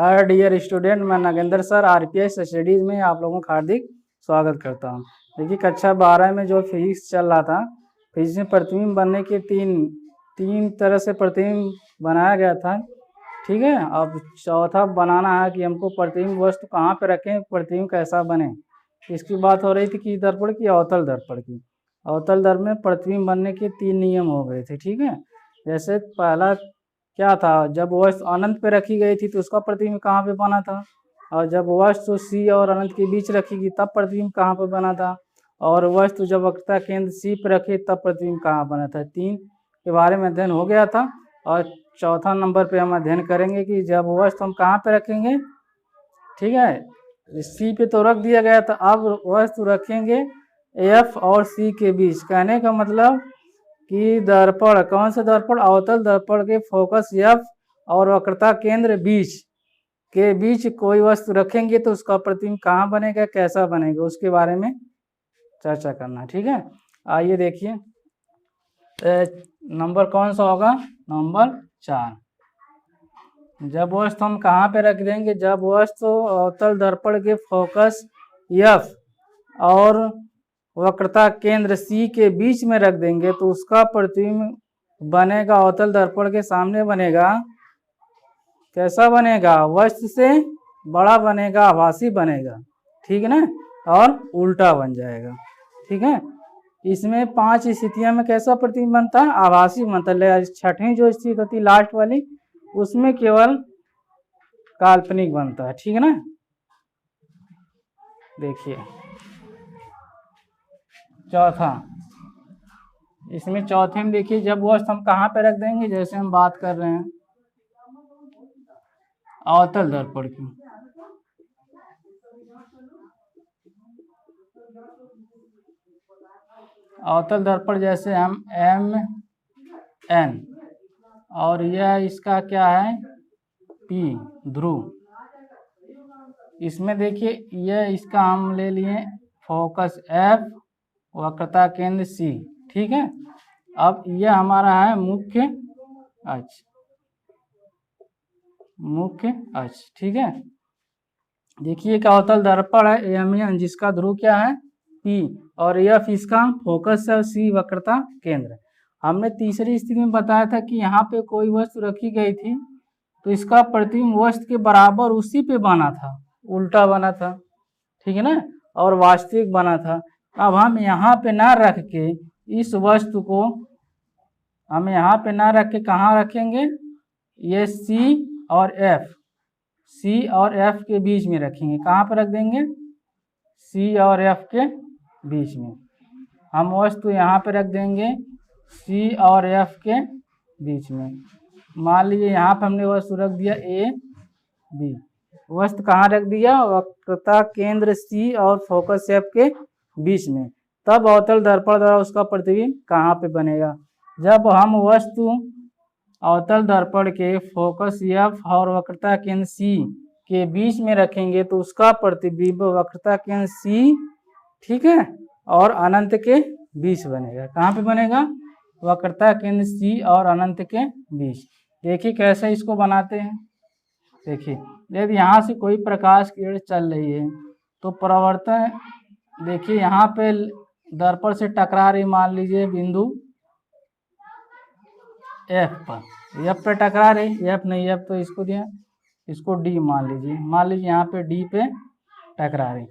Hi dear student, मैं Nagendra sir RPS studies में आप लोगों का हार्दिक स्वागत करता हूं। देखिए कक्षा 12 में जो फिजिक्स चल रहा था, फिजिक्स में प्रतिबिंब बनने के तीन तरह से प्रतिबिंब बनाया गया था। ठीक है, अब चौथा बनाना है कि हमको प्रतिबिंब वस्तु कहाँ पे रखें, प्रतिबिंब कैसा बने। इसकी बात हो रही थी कि दर्पण की, अवतल दर्पण की। अवतल दर्पण में प्रतिबिंब बनने के 3 नियम हो गए थे। ठीक है, जैसे पहला क्या था, जब वस्तु अनंत पे रखी गई थी तो उसका प्रतिबिंब कहाँ पे बना था, और जब वस्तु सी और अनंत के बीच रखी गई तब प्रतिबिंब कहाँ पे बना था, और वस्तु जब वक्रता केंद्र सी पे रखी तब प्रतिबिंब कहाँ बना था। 3 के बारे में अध्ययन हो गया था। और चौथा नंबर पे हम अध्ययन करेंगे कि जब वस्तु हम कहाँ पे रखेंगे। ठीक है, सी पे तो रख दिया गया था, अब वस्तु रखेंगे एफ और सी के बीच। कहने का मतलब कि दर्पण, कौन सा दर्पण, अवतल दर्पण के फोकस एफ और वक्रता केंद्र बीच कोई वस्तु रखेंगे तो उसका प्रतिबिंब कहाँ बनेगा, कैसा बनेगा, उसके बारे में चर्चा करना। ठीक है, आइए देखिए नंबर कौन सा होगा, नंबर 4। जब वस्तु हम कहाँ पे रख देंगे, जब वस्तु अवतल दर्पण के फोकस एफ और वक्रता केंद्र सी के बीच में रख देंगे तो उसका प्रतिबिंब बनेगा, अवतल दर्पण के सामने बनेगा। कैसा बनेगा, वस्तु से बड़ा बनेगा, आभासी बनेगा। ठीक है ना, और उल्टा बन जाएगा। ठीक है, इसमें 5 स्थितियों में कैसा प्रतिबिंब बनता है, आभासी बनता है। छठवीं जो स्थिति होती है लास्ट वाली, उसमें केवल काल्पनिक बनता है। ठीक है ना, देखिए चौथा, इसमें चौथे में देखिए जब वस्तु हम कहाँ पे रख देंगे, जैसे हम बात कर रहे हैं अवतल दर्पण की। अवतल दर्पण जैसे हम एम एन, और यह इसका क्या है, पी ध्रुव। इसमें देखिए यह इसका हम ले लिए फोकस एफ, वक्रता केंद्र सी। ठीक है, अब यह हमारा है मुख्य अक्ष, मुख्य अक्ष। ठीक है, देखिए एक अवतल दर्पण है एम एन जिसका ध्रुव क्या है, पी, और एफ इसका फोकस है, सी वक्रता केंद्र। हमने तीसरी स्थिति में बताया था कि यहाँ पे कोई वस्तु रखी गई थी तो इसका प्रतिबिंब वस्तु के बराबर उसी पे बना था, उल्टा बना था। ठीक है ना, और वास्तविक बना था। अब हम यहाँ पे ना रख के इस वस्तु को हम यहाँ पे ना रख के कहाँ रखेंगे, ये सी और एफ, सी और एफ के बीच में रखेंगे। कहाँ पर रख देंगे, सी और एफ के बीच में। हम वस्तु यहाँ पे रख देंगे सी और एफ के बीच में। मान लीजिए यहाँ पर हमने वस्तु रख दिया ए बी, वस्तु कहाँ रख दिया, वक्रता केंद्र सी और फोकस एफ के बीच में। तब अवतल दर्पण द्वारा उसका प्रतिबिंब कहाँ पे बनेगा, जब हम वस्तु अवतल दर्पण के फोकस एफ और वक्रता केंद्र सी के बीच में रखेंगे तो उसका प्रतिबिंब वक्रता केंद्र सी, ठीक है, और अनंत के बीच बनेगा। कहाँ पे बनेगा, वक्रता केंद्र सी और अनंत के बीच। देखिए कैसे इसको बनाते हैं। देखिए यदि यहाँ से कोई प्रकाश किरण चल रही है तो परावर्तन, देखिए यहाँ पे दर्पण से टकरा रही, मान लीजिए बिंदु एफ पर, एफ पे टकरा रही, एफ नहीं, एफ तो इसको दिया, इसको डी मान लीजिए यहाँ पे डी पे टकरा रही।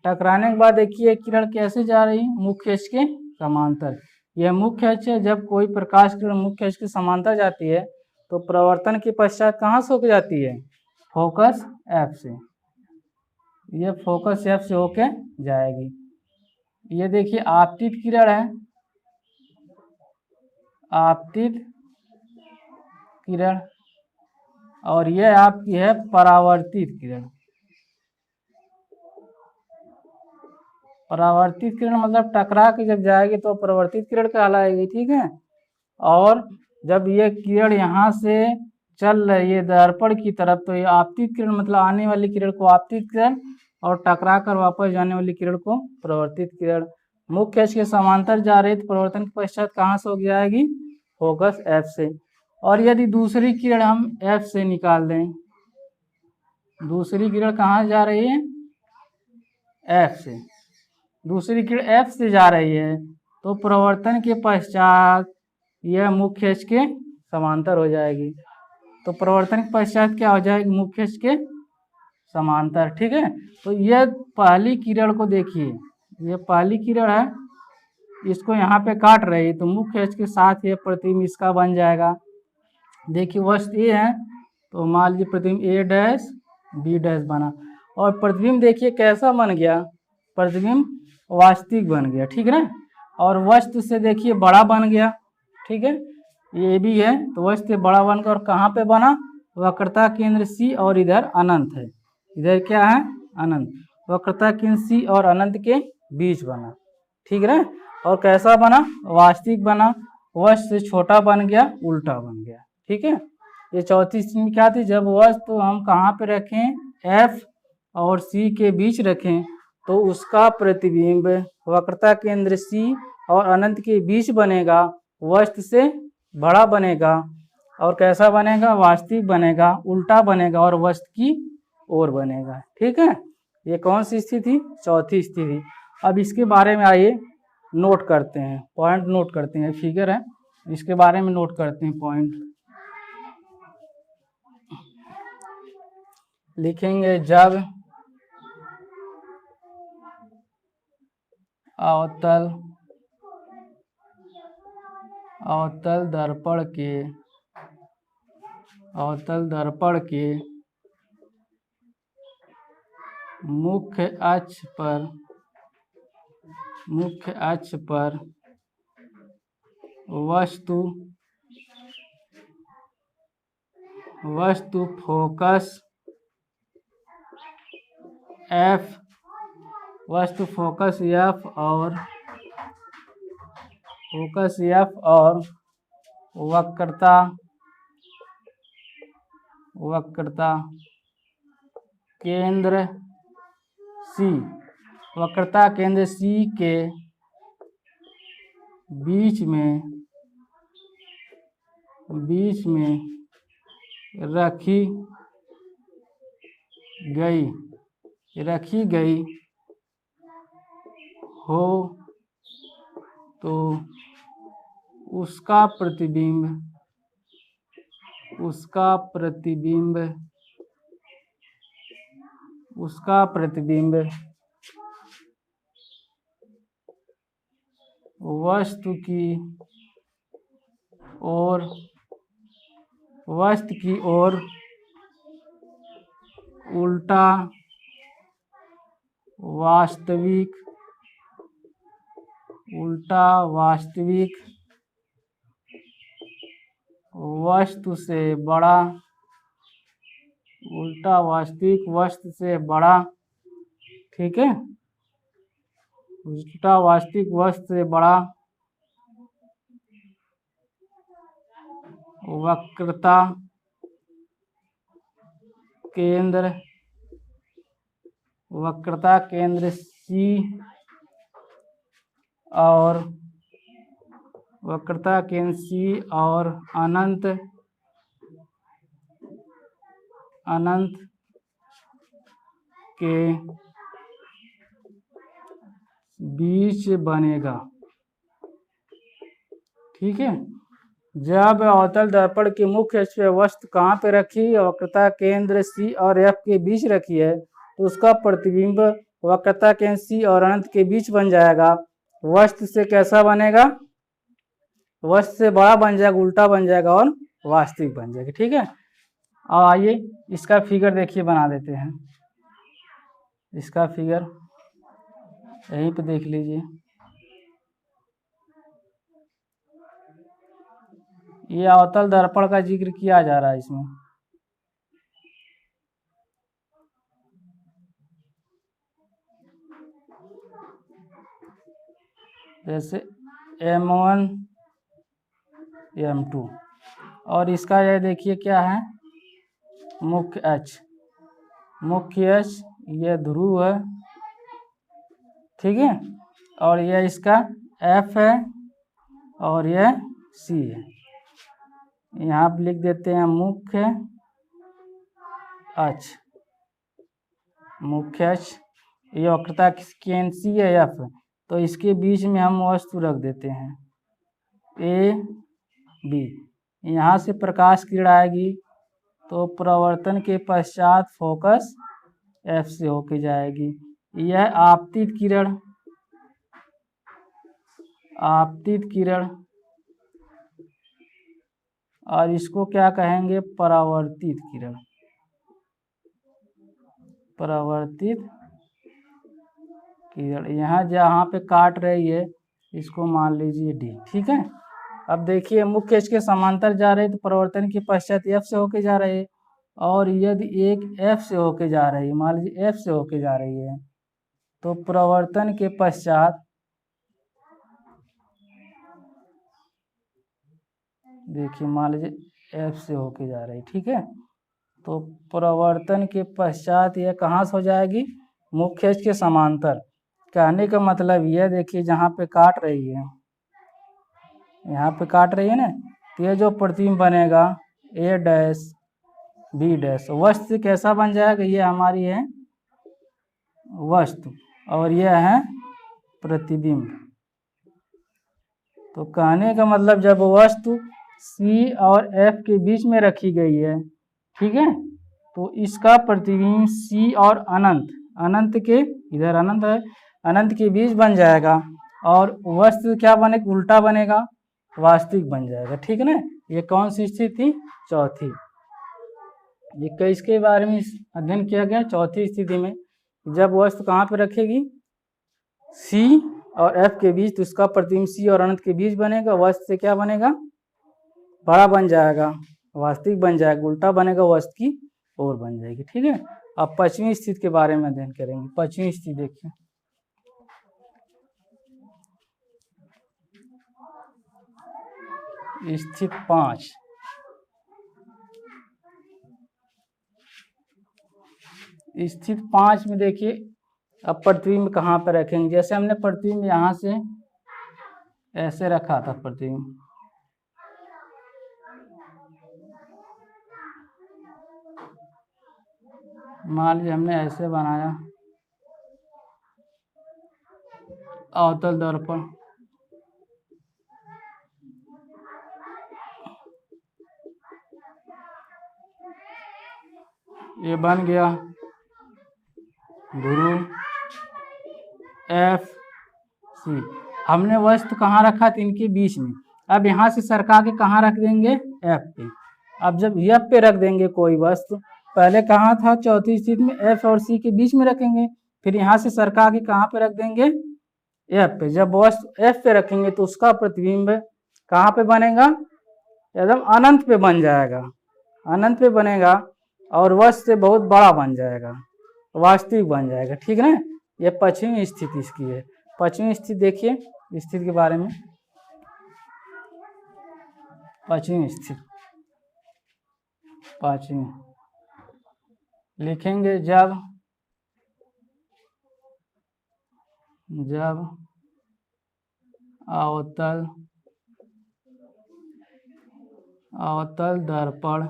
टकराने के बाद देखिए किरण कैसे जा रही, मुख्य अक्ष के समांतर। यह मुख्य अक्ष है, जब कोई प्रकाश किरण मुख्य अक्ष के समांतर जाती है तो प्रवर्तन के पश्चात कहाँ से होकर जाती है, फोकस एफ से। ये फोकस एफ से होके जाएगी। ये देखिए आपतित किरण है, आपतित किरण, और यह आपकी है परावर्तित किरण। परावर्तित किरण मतलब टकरा के जब जाएगी तो परावर्तित किरण कहलाएगी। ठीक है, और जब ये किरण यहाँ से चल रही है दर्पण की तरफ तो ये आपतित किरण मतलब आने वाली किरण को आपतित किरण, और टकरा कर वापस जाने वाली किरण को परावर्तित किरण। मुख्य अक्ष के समांतर जा रही तो परिवर्तन के पश्चात कहाँ से हो जाएगी, फोकस एफ से। और यदि दूसरी किरण हम एफ से निकाल दें, दूसरी किरण कहाँ जा रही है, एफ से, दूसरी किरण एफ से जा रही है, तो प्रवर्तन के पश्चात यह मुख्य अक्ष के समांतर हो जाएगी। तो प्रवर्तन के पश्चात क्या हो जाएगी, मुख्य अक्ष के समांतर। ठीक है, तो यह पहली किरण को देखिए, यह पहली किरण है, इसको यहाँ पे काट रही है, तो मुख्य अक्ष के साथ यह प्रतिबिंब इसका बन जाएगा। देखिए वस्तु ए है, तो मान लीजिए प्रतिबिंब ए डैश बी डैश बना, और प्रतिबिंब देखिए कैसा बन गया, प्रतिबिंब वास्तविक बन गया। ठीक है ना, और वस्तु से देखिए बड़ा बन गया। ठीक है, ये भी है, तो वस्तु से बड़ा बनकर और कहाँ पे बना, वक्रता केंद्र सी और इधर अनंत है, इधर क्या है अनंत, वक्रता केंद्र सी और अनंत के बीच बना। ठीक है ना, और कैसा बना, वास्तविक बना, वस्तु से छोटा बन गया, उल्टा बन गया। ठीक है, ये चौथी स्थिति में क्या थी, जब वस्तु हम कहाँ पे रखें, एफ और सी के बीच रखें, तो उसका प्रतिबिंब वक्रता केंद्र सी और अनंत के बीच बनेगा, वस्तु से बड़ा बनेगा, और कैसा बनेगा, वास्तविक बनेगा, उल्टा बनेगा, और वस्तु की ओर बनेगा। ठीक है, ये कौन सी स्थिति, चौथी स्थिति। अब इसके बारे में आइए नोट करते हैं, पॉइंट नोट करते हैं, फिगर है, इसके बारे में नोट करते हैं पॉइंट। लिखेंगे जब अवतल दर्पण के मुख्य अक्ष पर वस्तु फोकस एफ और वक्रता केंद्र सी के बीच में रखी गई हो, तो उसका प्रतिबिंब वस्तु की ओर उल्टा वास्तविक वस्तु से बड़ा। ठीक है, उल्टा वास्तविक वस्तु से बड़ा वक्रता केंद्र सी और अनंत के बीच बनेगा। ठीक है, जब अवतल दर्पण के मुख्य अक्ष पे वस्तु कहाँ पे रखी, वक्रता केंद्र सी और एफ के बीच रखी है, तो उसका प्रतिबिंब वक्रता केंद्र सी और अनंत के बीच बन जाएगा। वस्तु से कैसा बनेगा, वस्तु से बड़ा बन जाएगा, उल्टा बन जाएगा, और वास्तविक बन जाएगा। ठीक है, और आइए इसका फिगर देखिए, बना देते हैं इसका फिगर, यहीं पे देख लीजिए। ये अवतल दर्पण का जिक्र किया जा रहा है इसमें। जैसे M1 M2, और इसका यह देखिए क्या है, मुख्य अक्ष, यह ध्रुव है। ठीक है, और यह इसका F है और यह C है। यहाँ पे लिख देते हैं मुख्य अक्ष, मुख्य अक्ष, ये वक्रता किसकी एन सी है एफ, तो इसके बीच में हम वस्तु रख देते हैं ए बी। यहाँ से प्रकाश किरण आएगी तो प्रवर्तन के पश्चात फोकस एफ से होके जाएगी। यह आपतित किरण, आपतित किरण, और इसको क्या कहेंगे, परावर्तित किरण, परावर्तित किरण। यहाँ जहाँ पे काट रही है इसको मान लीजिए डी, ठीक है। अब देखिए मुख्य अक्ष के समांतर जा रहे तो प्रवर्तन के पश्चात एफ से होके जा रहे हैं, और यदि एक एफ से होके जा रही है, मान लीजिए एफ से होके जा रही है, तो प्रवर्तन के पश्चात देखिए मान लीजिए एफ से होके जा रही है, ठीक है। तो प्रवर्तन के पश्चात यह कहाँ से हो जाएगी, मुख्य अक्ष के समांतर। कहने का मतलब यह देखिए जहाँ पे काट रही है, यहाँ पे काट रही है ना, तो ये जो प्रतिबिंब बनेगा ए डैश बी डैश, वस्तु कैसा बन जाएगा, ये हमारी है वस्तु और यह है प्रतिबिंब। तो कहने का मतलब जब वस्तु सी और एफ के बीच में रखी गई है, ठीक है, तो इसका प्रतिबिंब सी और अनंत, अनंत के इधर अनंत है, अनंत के बीच बन जाएगा, और वस्तु क्या बनेगा, उल्टा बनेगा, वास्तविक बन जाएगा, ठीक है ना। ये कौन सी स्थिति, चौथी। ये किसके बारे में अध्ययन किया गया, चौथी स्थिति में, जब वस्तु कहाँ पे रखेगी, सी और एफ के बीच, तो उसका प्रतिबिंब सी और अनंत के बीच बनेगा, वस्तु से क्या बनेगा, बड़ा बन जाएगा, वास्तविक बन जाएगा, उल्टा बनेगा, वस्तु की ओर बन जाएगी, ठीक है। अब पश्चिमी स्थिति के बारे में अध्ययन करेंगे। पश्चिमी स्थिति देखिए, स्थिति 5, स्थिति 5 में देखिए अब प्रतिबिंब कहाँ पर रखेंगे। जैसे हमने प्रतिबिंब यहाँ से ऐसे रखा था, प्रतिबिंब मान लीजिए हमने ऐसे बनाया, अवतल दर्पण, ये बन गया ध्रुव एफ सी। हमने वस्तु कहाँ रखा था, इनके बीच में। अब यहाँ से सरका के कहाँ रख देंगे, एफ पे। अब जब एफ पे रख देंगे कोई वस्तु, पहले कहाँ था, चौथी स्थिति में एफ और सी के बीच में रखेंगे, फिर यहाँ से सरका के कहाँ पे रख देंगे, एफ पे। जब वस्तु एफ पे रखेंगे तो उसका प्रतिबिंब कहाँ पे बनेगा, एकदम अनंत पे बन जाएगा, अनंत पे बनेगा, और वस्तु से बहुत बड़ा बन जाएगा, वास्तविक बन जाएगा, ठीक है ना। ये पश्चिमी स्थिति इसकी है। पश्चिमी स्थिति देखिए, स्थिति के बारे में, पश्चिमी स्थिति, पश्चिमी लिखेंगे जब अवतल दर्पण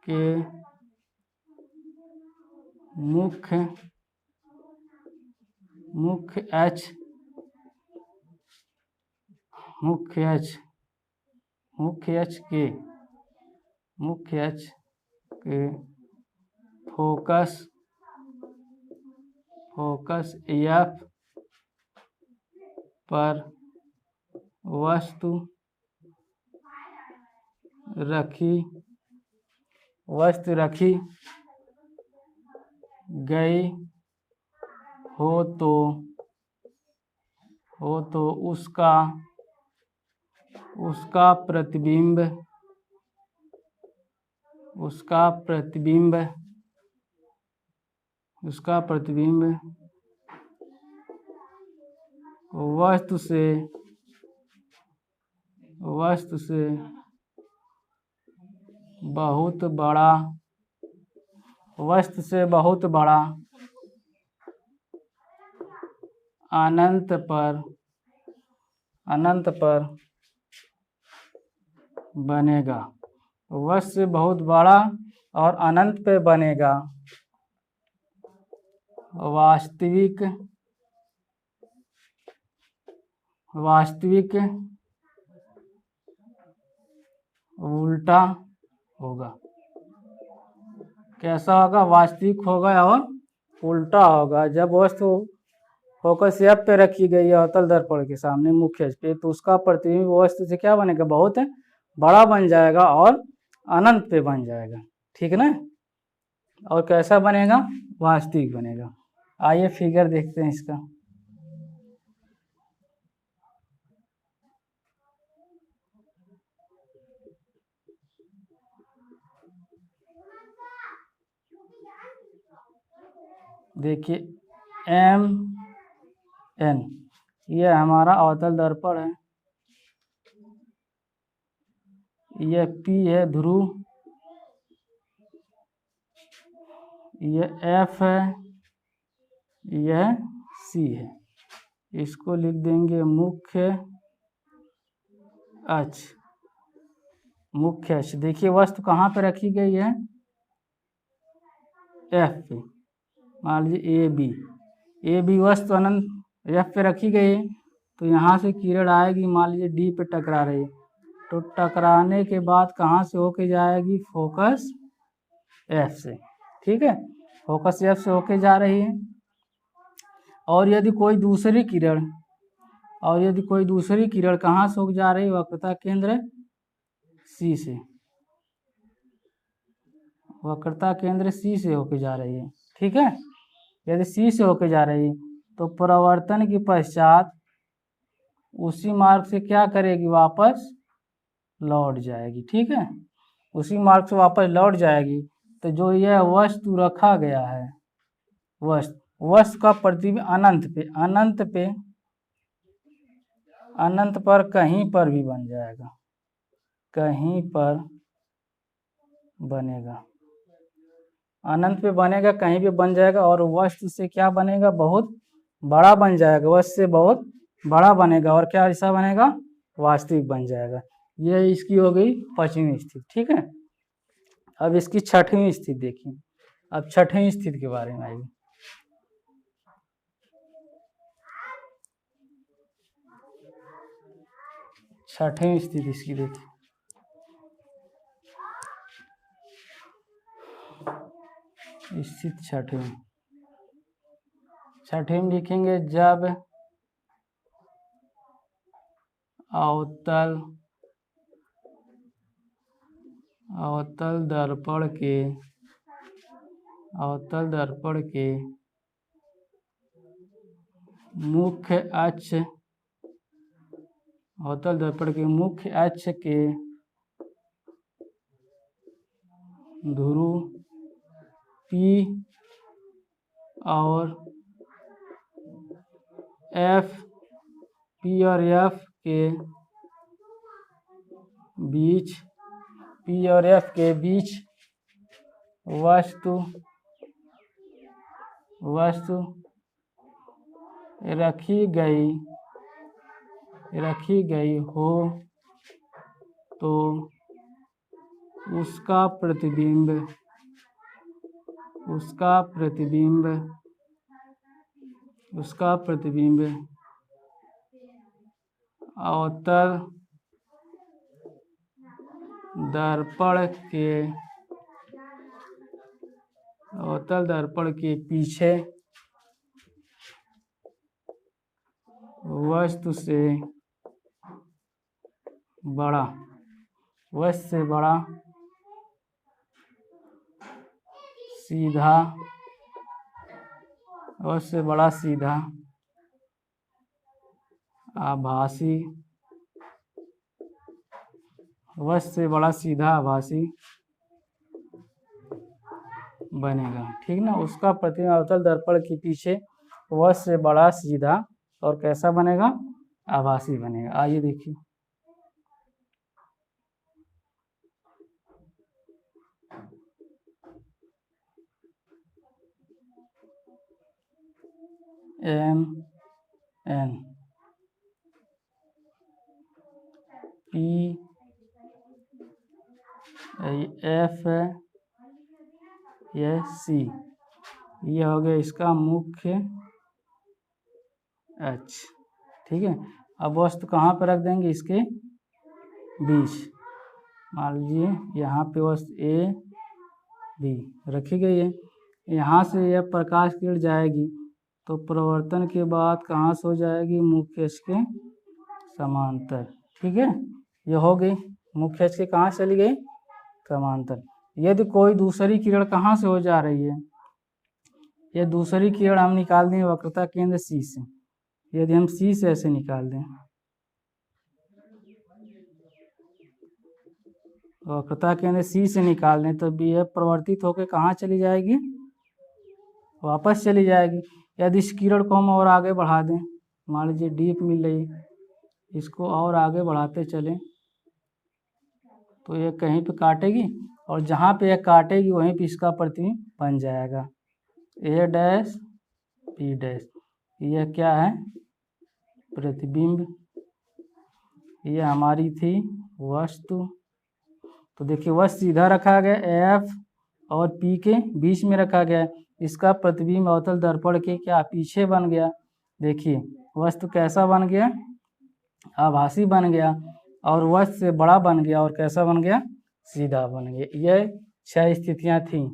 के मुख्य अक्ष के फोकस एफ पर वस्तु रखी गई हो तो उसका प्रतिबिंब वस्तु से बहुत बड़ा अनंत पर बनेगा, वस्तु से बहुत बड़ा और अनंत पे बनेगा, वास्तविक उल्टा होगा। कैसा होगा? वास्तविक होगा और उल्टा होगा। जब वस्तु फोकस एफ पे रखी गई है अवतल दर्पण के सामने मुख्य अक्ष पे, तो उसका प्रतिबिंब वस्तु से क्या बनेगा? बहुत बड़ा बन जाएगा और अनंत पे बन जाएगा। ठीक है ना? और कैसा बनेगा? वास्तविक बनेगा। आइए फिगर देखते हैं इसका। देखिए एम एन, ये हमारा अवतल दर्पण है, ये पी है ध्रुव, ये एफ है, यह सी है। इसको लिख देंगे मुख्य अक्ष। मुख्य अक्ष देखिए वस्तु कहाँ पे रखी गई है? एफ पे। मान लीजिए ए बी वस्तु अनंत एफ पे रखी गई है, तो यहाँ से किरण आएगी, मान लीजिए डी पे टकरा रही है, तो टकराने के बाद कहाँ से होके जाएगी? फोकस एफ से। ठीक है, फोकस एफ से होके जा रही है। और यदि कोई दूसरी किरण कहाँ से होके जा रही है? वक्रता केंद्र सी से। वक्रता केंद्र सी से होके जा रही है। ठीक है, यदि सी से होके जा रही है तो परावर्तन के पश्चात उसी मार्ग से क्या करेगी? वापस लौट जाएगी। ठीक है, उसी मार्ग से वापस लौट जाएगी। तो जो यह वस्तु रखा गया है, वस्तु का प्रतिबिंब अनंत पर कहीं पर भी बन जाएगा, कहीं पर बनेगा, अनंत पे बनेगा, कहीं भी बन जाएगा। और वस्तु से क्या बनेगा? बहुत बड़ा बन जाएगा, वस्तु से बहुत बड़ा बनेगा। और क्या ऐसा बनेगा? वास्तविक बन जाएगा। ये इसकी हो गई पांचवी स्थिति। ठीक है, अब इसकी छठवीं स्थिति देखिए। अब छठवीं स्थिति के बारे में आइए। छठवीं स्थिति इसकी देखिए। स्थिति छठवीं में लिखेंगे जब अवतल दर्पण के मुख्य अक्ष के ध्रुव P और F के बीच वस्तु रखी गई हो तो उसका प्रतिबिंब अवतल दर्पण के पीछे वस्तु से बड़ा सीधा आभासी बनेगा। ठीक ना? उसका प्रतिबिंब अवतल दर्पण के पीछे वस्तु से बड़ा, सीधा और कैसा बनेगा? आभासी बनेगा। आइए देखिए। एम एन पी एफ ये सी, ये हो गया इसका मुख्य अक्ष। ठीक है, अब वस्तु कहाँ पर रख देंगे, इसके बीच। मान लीजिए यहाँ पे वस्तु ए बी रखी गई है, यहाँ से यह प्रकाश किरण जाएगी तो प्रवर्तन के बाद कहाँ से हो जाएगी, मुख्य अक्ष के समांतर। ठीक है, ये हो गई मुख्य अक्ष के कहाँ चली गई, समांतर। यदि कोई दूसरी किरण कहाँ से हो जा रही है, ये दूसरी किरण हम निकाल दें वक्रता केंद्र सी से। यदि हम सी से ऐसे निकाल दें, वक्रता केंद्र सी से निकाल दें तो बी एफ प्रवर्तित होकर कहाँ चली जाएगी, वापस चली जाएगी। यदि इस किरण को हम और आगे बढ़ा दें, मान लीजिए डीप मिल रही, इसको और आगे बढ़ाते चलें तो ये कहीं पे काटेगी, और जहाँ पे यह काटेगी वहीं पे इसका प्रतिबिंब बन जाएगा, ए डैश बी डैश। यह क्या है, प्रतिबिंब। यह हमारी थी वस्तु। तो देखिए वस्तु सीधा रखा गया, एफ और पी के बीच में रखा गया, इसका प्रतिबिंब अवतल दर्पण के क्या पीछे बन गया। देखिए वस्तु कैसा बन गया, आभासी बन गया, और वस्तु से बड़ा बन गया, और कैसा बन गया, सीधा बन गया। यह 6 स्थितियां थीं।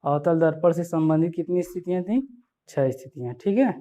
अवतल दर्पण से संबंधित कितनी स्थितियां थीं, 6 स्थितियां। ठीक है।